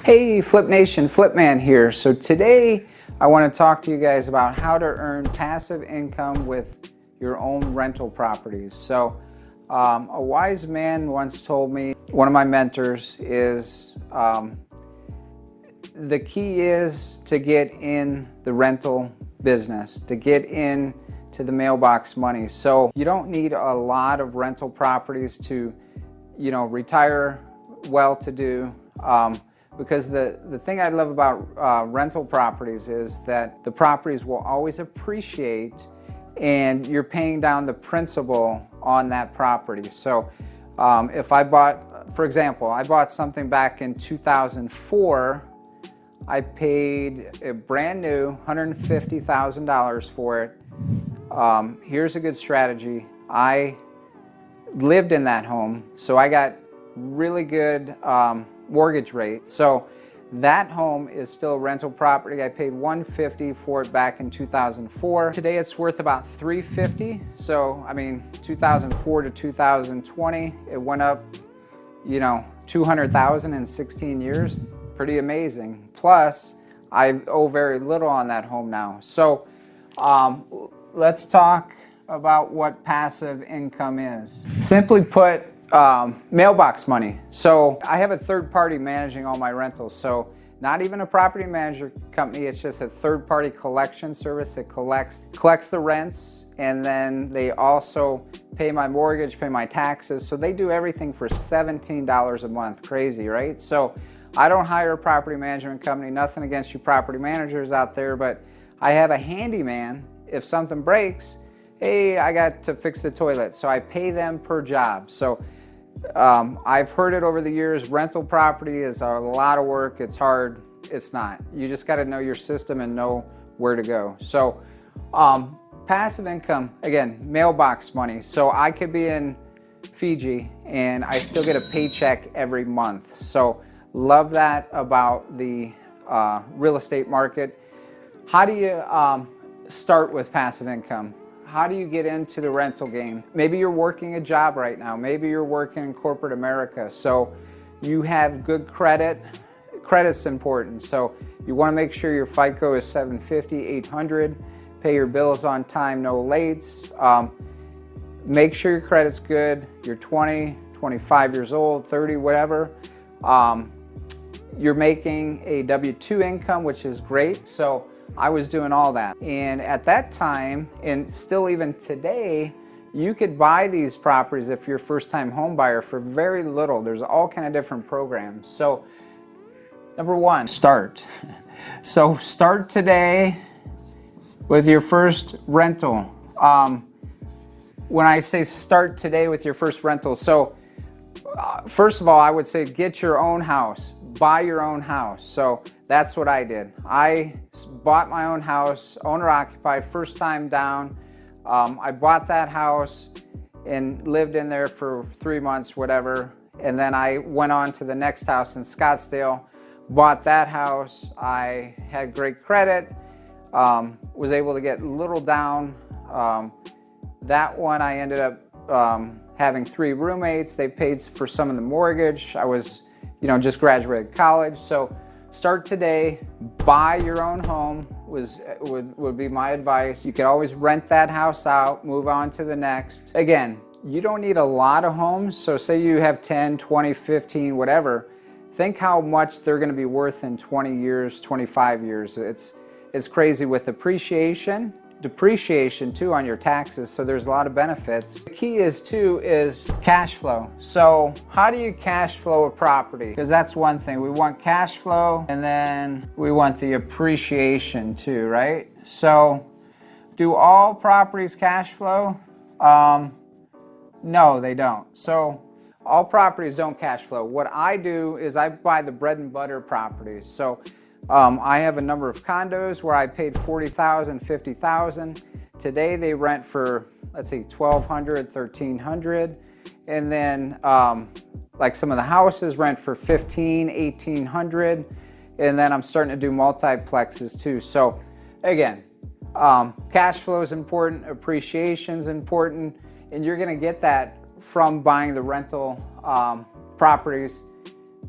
Hey Flip Nation, Flip Man here. So today I want to talk to you guys about how to earn passive income with your own rental properties. So a wise man once told me, one of my mentors, is the key is to get in the rental business, to get into the mailbox money. So you don't need a lot of rental properties to, retire well-to-do. Because the thing I love about rental properties is that the properties will always appreciate and you're paying down the principal on that property. So if I bought, for example, I bought something back in 2004, I paid a brand new $150,000 for it. Here's a good strategy. I lived in that home, so I got really good mortgage rate. So that home is still a rental property. I paid $150 for it back in 2004. Today it's worth about $350. So I mean, 2004 to 2020, it went up, $200,000 in 16 years. Pretty amazing. Plus, I owe very little on that home now. So let's talk about what passive income is. Simply put, mailbox money. So I have a third party managing all my rentals. So not even a property manager company, it's just a third party collection service that collects the rents, and then they also pay my mortgage, pay my taxes. So they do everything for $17 a month. Crazy, right? So I don't hire a property management company, nothing against you property managers out there, but I have a handyman. If something breaks, hey, I got to fix the toilet. So I pay them per job. So I've heard it over the years, rental property is a lot of work, it's hard. It's not. You just got to know your system and know where to go. So passive income, again, mailbox money. So I could be in Fiji and I still get a paycheck every month. So love that about the real estate market. How do you start with passive income? How do you get into the rental game? Maybe you're working a job right now. Maybe you're working in corporate America. So you have good credit. Credit's important. So you want to make sure your FICO is 750, 800. Pay your bills on time, no lates. Make sure your credit's good. You're 20, 25 years old, 30, whatever. You're making a W-2 income, which is great. So I was doing all that. And at that time, and still even today, you could buy these properties if you're a first-time home buyer for very little. There's all kind of different programs. So number one, start. So start today with your first rental. When I say start today with your first rental, so first of all, I would say get your own house. Buy your own house. So that's what I did. I bought my own house, owner occupied, first time down. I bought that house and lived in there for 3 months, whatever. And then I went on to the next house in Scottsdale, bought that house. I had great credit, was able to get little down. That one I ended up having 3 roommates. They paid for some of the mortgage. I was just graduated college. So start today, buy your own home would be my advice. You can always rent that house out, move on to the next. Again, you don't need a lot of homes. So say you have 10, 20, 15, whatever. Think how much they're going to be worth in 20 years, 25 years. It's crazy with appreciation. Depreciation too on your taxes, so there's a lot of benefits. The key is cash flow. So how do you cash flow a property? Because that's one thing. We want cash flow and then we want the appreciation too, right? So do all properties cash flow? No, they don't. So all properties don't cash flow. What I do is I buy the bread and butter properties. So I have a number of condos where I paid $40,000, $50,000. Today they rent for, let's see, $1,200, $1,300. And then like some of the houses rent for $1,500, $1,800. And then I'm starting to do multiplexes too. So again, cash flow is important, appreciation is important, and you're gonna get that from buying the rental properties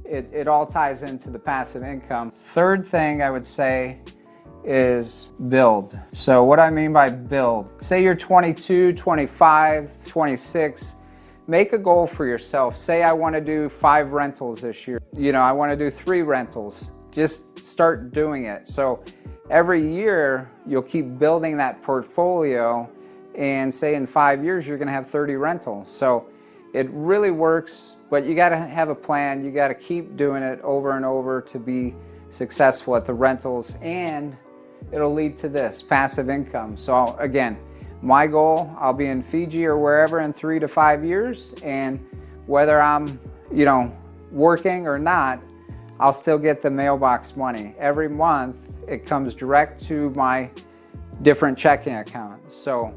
it all ties into the passive income. Third thing I would say is build. So what I mean by build, say you're 22, 25, 26, make a goal for yourself. Say I want to do 5 rentals this year. You know, I want to do 3 rentals. Just start doing it. So every year you'll keep building that portfolio, and say in 5 years you're going to have 30 rentals. So it really works, but you got to have a plan. You got to keep doing it over and over to be successful at the rentals, and it'll lead to this passive income. So again, my goal, I'll be in Fiji or wherever in 3 to 5 years, and whether I'm, you know, working or not, I'll still get the mailbox money. Every month it comes direct to my different checking accounts. So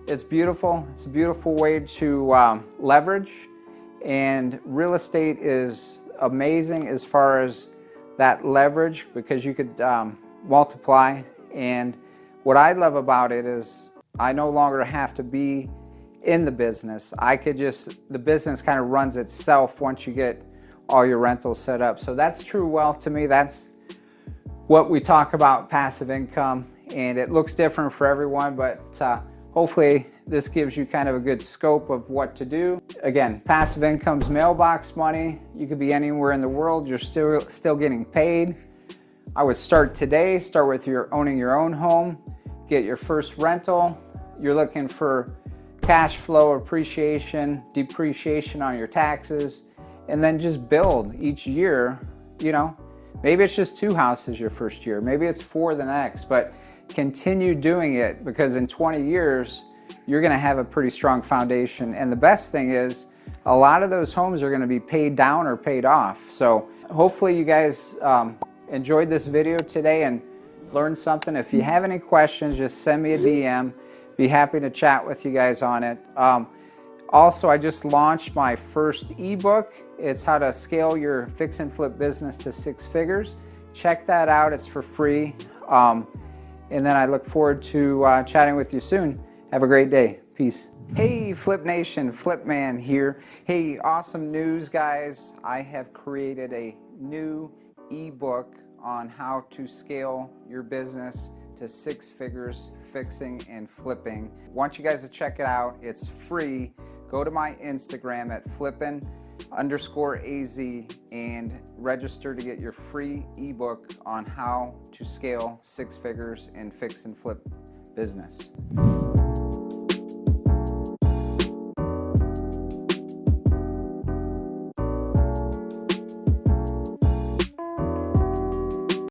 it's beautiful. It's a beautiful way to leverage, and real estate is amazing as far as that leverage, because you could multiply. And what I love about it is I no longer have to be in the business. I could just, the business kind of runs itself once you get all your rentals set up. So that's true wealth to me. That's what we talk about, passive income, and it looks different for everyone, but hopefully this gives you kind of a good scope of what to do. Again, passive income's mailbox money. You could be anywhere in the world, you're still getting paid. I would start today, start with owning your own home, get your first rental. You're looking for cash flow, appreciation, depreciation on your taxes, and then just build each year. You know, maybe it's just 2 houses your first year, maybe it's 4 the next, but continue doing it, because in 20 years, you're gonna have a pretty strong foundation. And the best thing is, a lot of those homes are gonna be paid down or paid off. So hopefully you guys enjoyed this video today and learned something. If you have any questions, just send me a DM. Be happy to chat with you guys on it. Also, I just launched my first ebook. It's how to scale your fix and flip business to 6 figures. Check that out, it's for free. And then I look forward to chatting with you soon. Have a great day. Peace. Hey, Flip Nation, Flip Man here. Hey, awesome news, guys. I have created a new ebook on how to scale your business to 6 figures, fixing and flipping. I want you guys to check it out. It's free. Go to my Instagram at flippin_az and register to get your free ebook on how to scale 6 figures and fix and flip business.